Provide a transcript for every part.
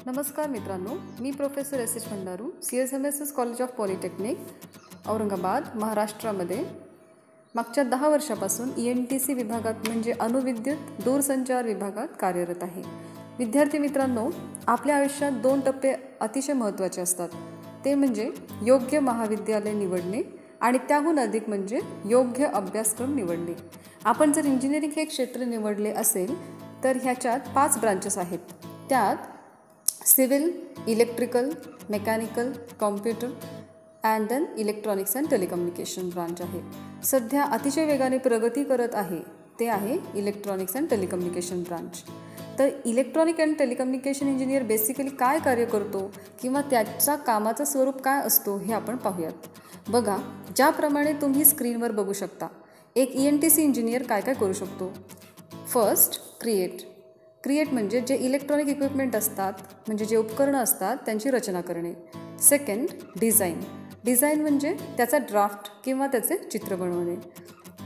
नमस्कार मित्रांनो, मी professor S H Bhandaru, CSMSS college of polytechnic Aurangabad महाराष्ट्रामध्ये मागच्या 10 वर्षापासून ENTC विभागात म्हणजे अणुविद्युत दूरसंचार विभागात कार्यरत आहे. विद्यार्थी मित्रांनो, आपल्या आयुष्यात 2 टप्पे अतिशय महत्त्वाचे असतात. ते म्हणजे योग्य महाविद्यालय निवडणे आणि त्याहून अधिक म्हणजे योग्य अभ्यासक्रम निवडणे. आपण जर इंजिनिअरिंग हे क्षेत्र निवडले असेल तर ह्याच्यात 5 ब्रांचेस आहेत. त्यात civil, electrical, mechanical, computer and then electronics and telecommunication branch आहे. सध्या अतिशय वेगाने प्रगती करत आहे ते आहे इलेक्ट्रॉनिक्स अँड टेलिकम्युनिकेशन ब्रांच. तर electronic and telecommunication engineer basically काय कार्य करतो किंवा त्याचा कामाचं स्वरूप काय असतो हे आपण पाहूयात. बघा, ज्याप्रमाणे तुम्ही स्क्रीनवर बघू शकता, एक ENTC इंजिनियर काय काय करू शकतो. फर्स्ट, क्रिएट म्हणजे जे इलेक्ट्रॉनिक इक्विपमेंट असतात, म्हणजे जे उपकरणं असतात त्यांची रचना करणे. सेकंड, डिझाईन म्हणजे त्याचा ड्राफ्ट किंवा त्याचे चित्र बनवणे.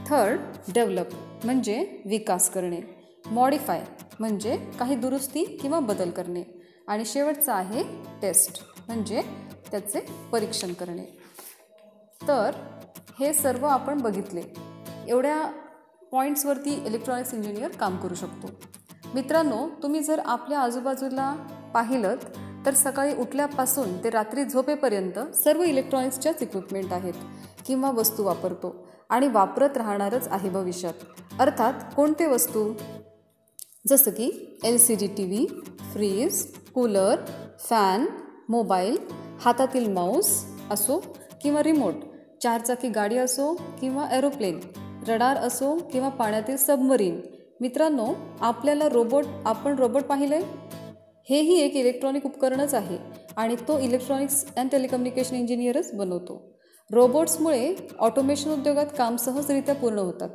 थर्ड, डेव्हलप म्हणजे विकास करणे. मॉडिफाय म्हणजे काही दुरुस्ती किंवा बदल करणे. आणि शेवटचा आहे टेस्ट म्हणजे त्याचे परीक्षण करणे. तर हे सर्व आपण बघितले. एवढ्या पॉईंट्सवरती इलेक्ट्रॉनिक्स इंजिनियर काम करू शकतो. मित्रांनो, तुम्ही जर आपल्या आजूबाजूला पाहिलं तर सकाळी उठल्यापासून ते रात्री झोपेपर्यंत सर्व इलेक्ट्रॉनिक्सच्याच इक्विपमेंट आहेत किंवा वस्तू वापरतो आणि वापरत राहणारच आहे भविष्यात. अर्थात कोणते वस्तू? जसं की LCD TV, fridge, cooler, fan, mobile, हातातील माऊस असो किंवा रिमोट, 4 चाकी गाडी असो किंवा एरोप्लेन, रडार असो किंवा पाण्यातील सबमरीन. मित्रांनो, आपल्याला आपण रोबोट पाहिले, हेही एक इलेक्ट्रॉनिक उपकरणच आहे आणि तो इलेक्ट्रॉनिक्स अँड टेलिकम्युनिकेशन इंजिनियरच बनवतो. रोबोट्समुळे ऑटोमेशन उद्योगात काम सहजरित्या पूर्ण होतात.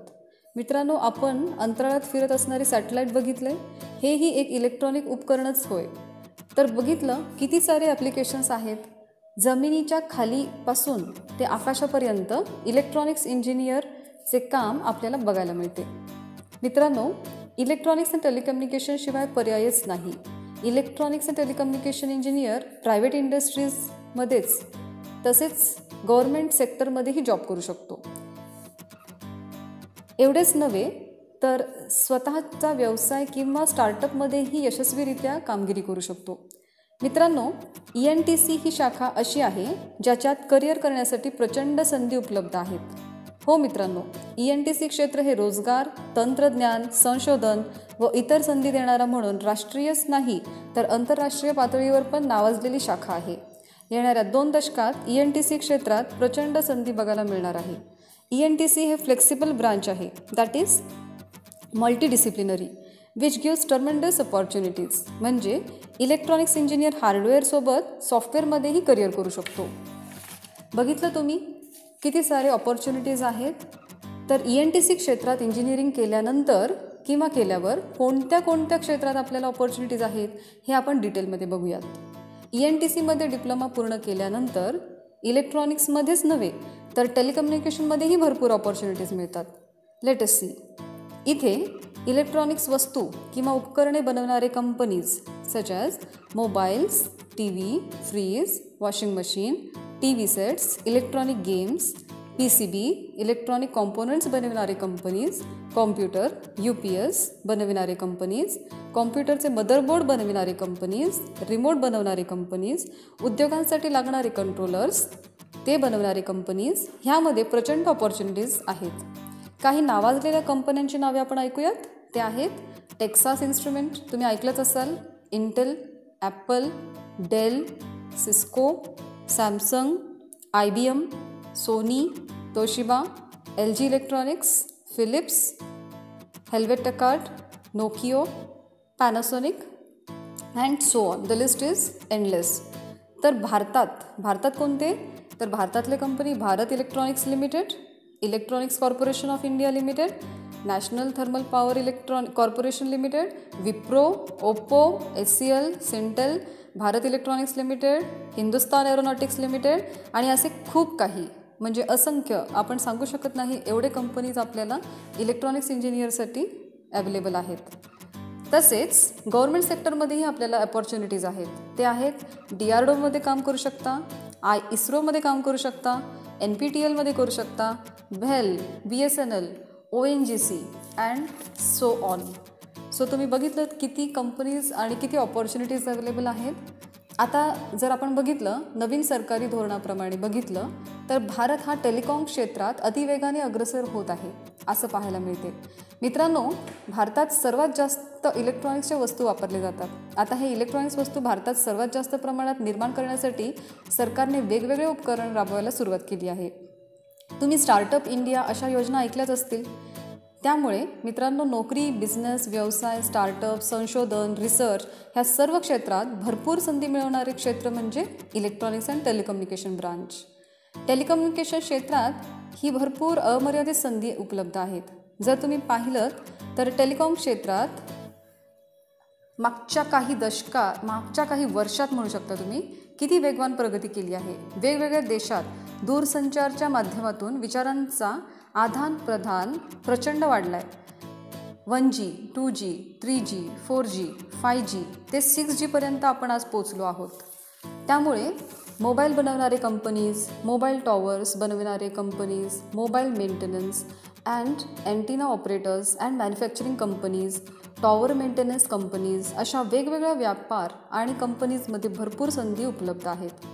मित्रांनो, आपण अंतराळात फिरत असणारे सॅटेलाईट बघितले, हेही एक इलेक्ट्रॉनिक उपकरणच होय. तर बघितलं किती सारे ॲप्लिकेशन्स आहेत. जमिनीच्या खालीपासून ते आकाशापर्यंत इलेक्ट्रॉनिक्स इंजिनियरचे काम आपल्याला बघायला मिळते. मित्रांनो, इलेक्ट्रॉनिक्स अँड टेलिकम्युनिकेशन शिवाय पर्यायच नाही. Electronics and telecommunication engineer private इंडस्ट्रीजमध्येच तसेच गव्हर्नमेंट सेक्टरमध्येही जॉब करू शकतो. एवढेच नव्हे तर स्वतःचा व्यवसाय किंवा स्टार्टअपमध्येही यशस्वीरित्या कामगिरी करू शकतो. मित्रांनो, ENTC ही शाखा अशी आहे ज्याच्यात करिअर करण्यासाठी प्रचंड संधी उपलब्ध आहेत. हो मित्रांनो, ENTC क्षेत्र हे रोजगार, तंत्रज्ञान, संशोधन व इतर संधी देणारा म्हणून राष्ट्रीयच नाही तर आंतरराष्ट्रीय पातळीवर पण नावाजलेली शाखा आहे. येणाऱ्या 2 दशकात ENTC क्षेत्रात प्रचंड संधी बघायला मिळणार आहे. ENTC हे फ्लेक्सिबल ब्रांच आहे, that is multidisciplinary which gives tremendous opportunities. म्हणजे इलेक्ट्रॉनिक्स इंजिनियर हार्डवेअरसोबत सॉफ्टवेअरमध्येही करिअर करू शकतो. बघितलं तुम्ही किती सारे ऑपॉर्च्युनिटीज आहेत. तर ENTC क्षेत्रात इंजिनिअरिंग केल्यानंतर किंवा केल्यावर कोणत्या क्षेत्रात आपल्याला ऑपॉर्च्युनिटीज आहेत हे आपण डिटेलमध्ये बघूयात. ENTCमध्ये डिप्लोमा पूर्ण केल्यानंतर इलेक्ट्रॉनिक्समध्येच नव्हे तर टेलिकम्युनिकेशनमध्येही भरपूर ऑपॉर्च्युनिटीज मिळतात. Let us see. इथे इलेक्ट्रॉनिक्स वस्तू किंवा उपकरणे बनवणारे companies such as mobiles, TV, fridge, washing machine, TV sets, electronic games, PCB, electronic components बनविणारे कंपनीज, कॉम्प्युटर UPS बनविणारे कंपनीज, कॉम्प्युटरचे मदरबोर्ड बनविणारे कंपनीज, रिमोट बनवणारे कंपनीज, उद्योगांसाठी लागणारे कंट्रोलर्स ते बनवणारे कंपनीज, ह्यामध्ये प्रचंड ऑपॉर्च्युनिटीज आहेत. काही नावाजलेल्या कंपन्यांची नावे आपण ऐकूयात. ते आहेत टेक्सास इन्स्ट्रुमेंट, तुम्ही ऐकलंच असाल, Intel, Apple, Dell, Cisco, Samsung, IBM, Sony, Toshiba, LG electronics, Philips, Hewlett Packard, Nokia, Panasonic and so on. The list is endless. तर भारतात कोणते? तर भारतातले company Bharat electronics limited, electronics corporation of India limited, national thermal power corporation limited, Wipro, Oppo, SCL, Syntel, Bharat electronics limited, Hindustan aeronautics limited आणि असे खूप काही, म्हणजे असंख्य, आपण सांगू शकत नाही एवढे कंपनीज आपल्याला इलेक्ट्रॉनिक्स इंजिनियरसाठी अवेलेबल आहेत. तसेच गव्हर्नमेंट सेक्टरमध्येही आपल्याला अपॉर्च्युनिटीज आहेत. ते आहेत DRDOमध्ये काम करू शकता, इस्रोमध्ये काम करू शकता, NPTELमध्ये करू शकता, BHEL, BSNL, ONGC and so on. So तुम्ही बघितलं किती कंपनीज आणि किती ऑपॉर्च्युनिटीज अवेलेबल आहेत. आता जर आपण बघितलं नवीन सरकारी धोरणाप्रमाणे बघितलं तर भारत हा टेलिकॉम क्षेत्रात अतिवेगाने अग्रेसर होत आहे असं पाहायला मिळते. मित्रांनो, भारतात सर्वात जास्त इलेक्ट्रॉनिक्सच्या वस्तू वापरल्या जातात. आता हे इलेक्ट्रॉनिक्स वस्तू भारतात सर्वात जास्त प्रमाणात निर्माण करण्यासाठी सरकारने वेगवेगळे उपकरण राबवायला सुरुवात केली आहे. तुम्ही स्टार्टअप इंडिया अशा योजना ऐकल्याच असतील. त्यामुळे मित्रांनो, नोकरी, बिझनेस, व्यवसाय, स्टार्टअप, संशोधन, रिसर्च ह्या सर्व क्षेत्रात भरपूर संधी मिळवणारे क्षेत्र म्हणजे electronics and telecommunication branch. Telecommunication क्षेत्रात ही भरपूर अमर्यादित संधी उपलब्ध आहेत. जर तुम्ही पाहिलं तर टेलिकॉम क्षेत्रात मागच्या काही वर्षात म्हणू शकता तुम्ही किती वेगवान प्रगती केली आहे. वेगवेगळ्या देशात दूरसंचारच्या माध्यमातून विचारांचा आदान प्रदान प्रचंड वाढला आहे. 1G, 2G, 3G, 4G, 5G ते 6G पर्यंत आपण आज पोचलो आहोत. त्यामुळे मोबाईल बनवणारे कंपनीज, मोबाईल टॉवर्स बनविणारे companies, mobile maintenance and antenna operators and manufacturing companies, tower maintenance companies अशा वेगवेगळ्या व्यापार आणि कंपनीजमध्ये भरपूर संधी उपलब्ध आहेत.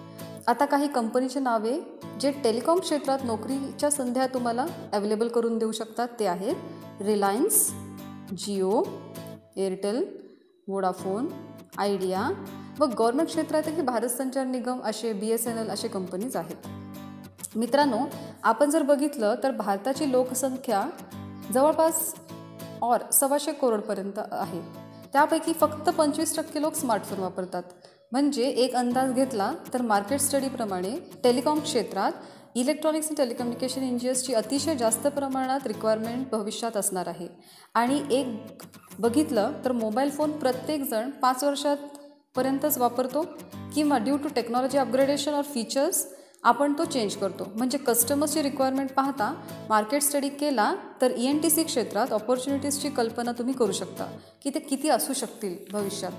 आता काही कंपनीचे नावे जे टेलिकॉम क्षेत्रात नोकरीच्या संध्या तुम्हाला अवेलेबल करून देऊ शकतात ते आहेत Reliance, Jio, Airtel, Vodafone, idea व गव्हर्नमेंट क्षेत्रातही भारत संचार निगम असे BSNL असे कंपनीज आहेत. मित्रांनो, आपण जर बघितलं तर भारताची लोकसंख्या जवळपास 125 करोडपर्यंत आहे. त्यापैकी फक्त 25% लोक स्मार्टफोन वापरतात. म्हणजे एक अंदाज घेतला तर मार्केट स्टडीप्रमाणे टेलिकॉम क्षेत्रात इलेक्ट्रॉनिक्स आणि टेलिकम्युनिकेशन इंजिनियर्सची अतिशय जास्त प्रमाणात रिक्वायरमेंट भविष्यात असणार आहे. आणि एक बघितलं तर मोबाईल फोन प्रत्येकजण 5 वर्षापर्यंतच वापरतो किंवा ड्यू टू टेक्नॉलॉजी अपग्रेडेशन और फीचर्स आपण तो चेंज करतो. म्हणजे कस्टमर्सची रिक्वायरमेंट पाहता मार्केट स्टडी केला तर ENTC क्षेत्रात ऑपॉर्च्युनिटीजची कल्पना तुम्ही करू शकता की ते किती असू शकतील भविष्यात.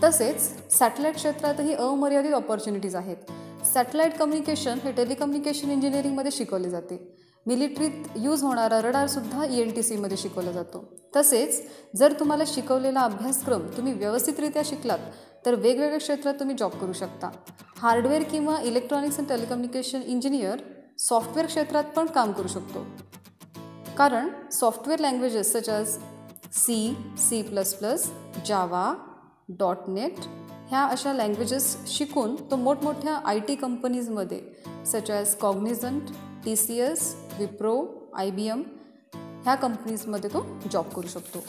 तसेच सॅटेलाईट क्षेत्रातही अमर्यादित ऑपॉर्च्युनिटीज आहेत. सॅटेलाईट कम्युनिकेशन हे टेलिकम्युनिकेशन इंजिनिअरिंगमध्ये शिकवले जाते. मिलिटरीत यूज होणारा रडारसुद्धा ENTCमध्ये शिकवला जातो. तसेच जर तुम्हाला शिकवलेला अभ्यासक्रम तुम्ही व्यवस्थितरित्या शिकलात तर वेगवेगळ्या क्षेत्रात तुम्ही जॉब करू शकता. हार्डवेअर किंवा electronics and telecommunication engineer software क्षेत्रात पण काम करू शकतो. कारण software languages such as C, C++, जावा, .NET ह्या अशा लँग्वेजेस शिकून तो मोठमोठ्या IT कंपनीजमध्ये such as cognisant, TCS, Wipro, IBM ह्या कंपनीजमध्ये तो जॉब करू शकतो.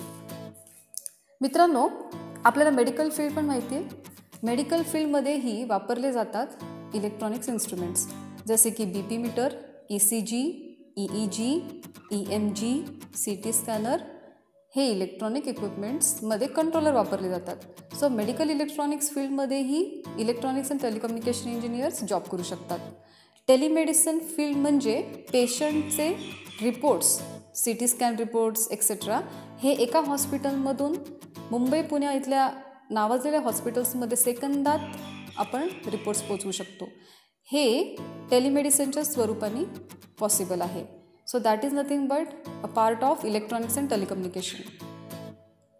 मित्रांनो, आपल्याला मेडिकल फील्ड पण माहिती आहे. मेडिकल फील्डमध्येही वापरले जातात इलेक्ट्रॉनिक्स इन्स्ट्रुमेंट्स जसे की BP meter, ECG, EEG, EMG, CT scanner हे इलेक्ट्रॉनिक इक्विपमेंट्समध्ये कंट्रोलर वापरले जातात. सो मेडिकल इलेक्ट्रॉनिक्स फील्डमध्येही electronics and telecommunication engineers job करू शकतात. टेलिमेडिसिन फील्ड म्हणजे पेशंटचे reports, CT scan reports etcetera हे एका हॉस्पिटलमधून मुंबई, पुणे इथल्या नावाजलेल्या हॉस्पिटल्समध्ये सेकंदात आपण रिपोर्ट्स पोचवू शकतो. हे टेलिमेडिसिनच्या स्वरूपाने पॉसिबल आहे. So that is nothing but a part of electronics and telecommunication.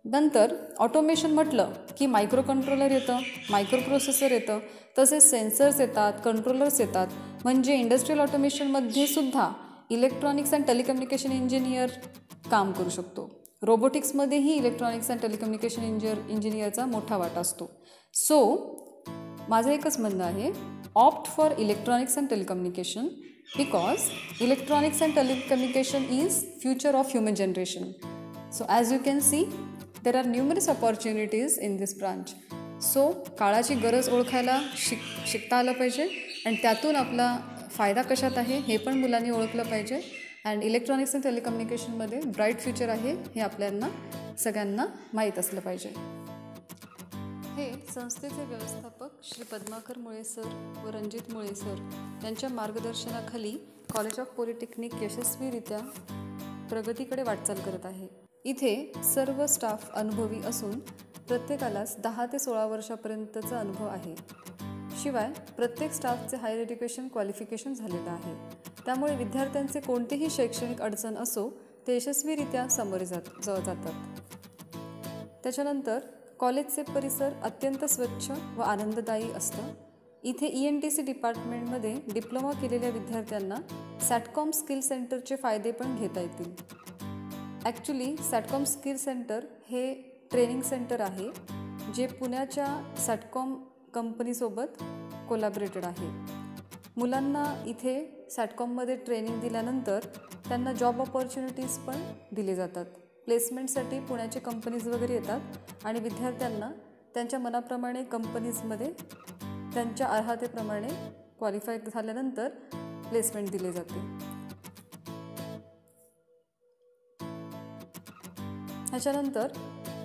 नंतर ऑटोमेशन म्हटलं की मायक्रो कंट्रोलर येतं, मायक्रो प्रोसेसर येतं, तसेच सेन्सर्स येतात, कंट्रोलर्स येतात. म्हणजे इंडस्ट्रियल ऑटोमेशनमध्ये सुद्धा इलेक्ट्रॉनिक्स अँड टेलिकम्युनिकेशन इंजिनियर काम करू शकतो. रोबोटिक्समध्येही इलेक्ट्रॉनिक्स अँड टेलिकम्युनिकेशन इंजिनियरचा मोठा वाटा असतो. सो माझं एकच म्हणणं आहे, opt for electronics and telecommunication because electronics and telecommunication is future of human generation. So as you can see there are numerous opportunities in this branch. So काळाची गरज ओळखायला शिकता आलं पाहिजे आणि त्यातून आपला फायदा कशात आहे हे पण मुलांनी ओळखलं पाहिजे. अँड इलेक्ट्रॉनिक्स अँड टेलिकम्युनिकेशनमध्ये ब्राईट फ्युचर आहे हे आपल्याला सगळ्यांना माहीत असलं पाहिजे. हे संस्थेचे व्यवस्थापक श्री पद्माकर मुळे सर व रणजित मुळे सर यांच्या मार्गदर्शनाखाली कॉलेज ऑफ पॉलिटेक्निक यशस्वीरित्या प्रगतीकडे वाटचाल करत आहे. इथे सर्व स्टाफ अनुभवी असून प्रत्येकालाच 10 ते 16 वर्षापर्यंतचा अनुभव आहे. शिवाय प्रत्येक स्टाफचे हायर एज्युकेशन क्वालिफिकेशन झालेलं आहे. त्यामुळे विद्यार्थ्यांचे कोणतीही शैक्षणिक अडचण असो ते यशस्वीरित्या सामोरे जातात. त्याच्यानंतर कॉलेजचे परिसर अत्यंत स्वच्छ व आनंददायी असतं. इथे ENTC डिपार्टमेंटमध्ये डिप्लोमा केलेल्या विद्यार्थ्यांना सॅटकॉम स्किल सेंटरचे फायदे पण घेता येतील. ॲक्च्युली सॅटकॉम स्किल सेंटर हे ट्रेनिंग सेंटर आहे जे पुण्याच्या सॅटकॉम कंपनीसोबत कोलॅबरेटेड आहे. मुलांना इथे सॅटकॉममध्ये ट्रेनिंग दिल्यानंतर त्यांना जॉब ऑपॉर्च्युनिटीज पण दिले जातात. प्लेसमेंटसाठी पुण्याचे कंपनीज वगैरे येतात आणि विद्यार्थ्यांना त्यांच्या मनाप्रमाणे कंपनीजमध्ये त्यांच्या अर्हतेप्रमाणे क्वालिफाय झाल्यानंतर प्लेसमेंट दिले जाते. ह्याच्यानंतर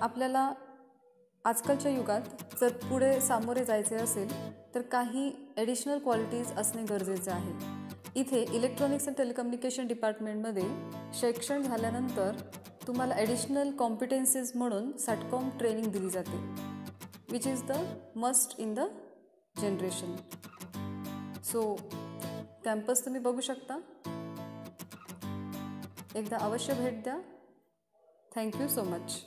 आपल्याला आजकालच्या युगात जर पुढे सामोरे जायचे असेल तर काही ॲडिशनल क्वालिटीज असणे गरजेचे आहे. इथे इलेक्ट्रॉनिक्स अँड टेलिकम्युनिकेशन डिपार्टमेंटमध्ये शिक्षण झाल्यानंतर तुम्हाला ॲडिशनल कॉम्पिटन्सीज म्हणून सॅटकॉम ट्रेनिंग दिली जाते, which is the must in the generation. So campus तुम्ही बघू शकता, एकदा अवश्य भेट द्या. Thank you so much.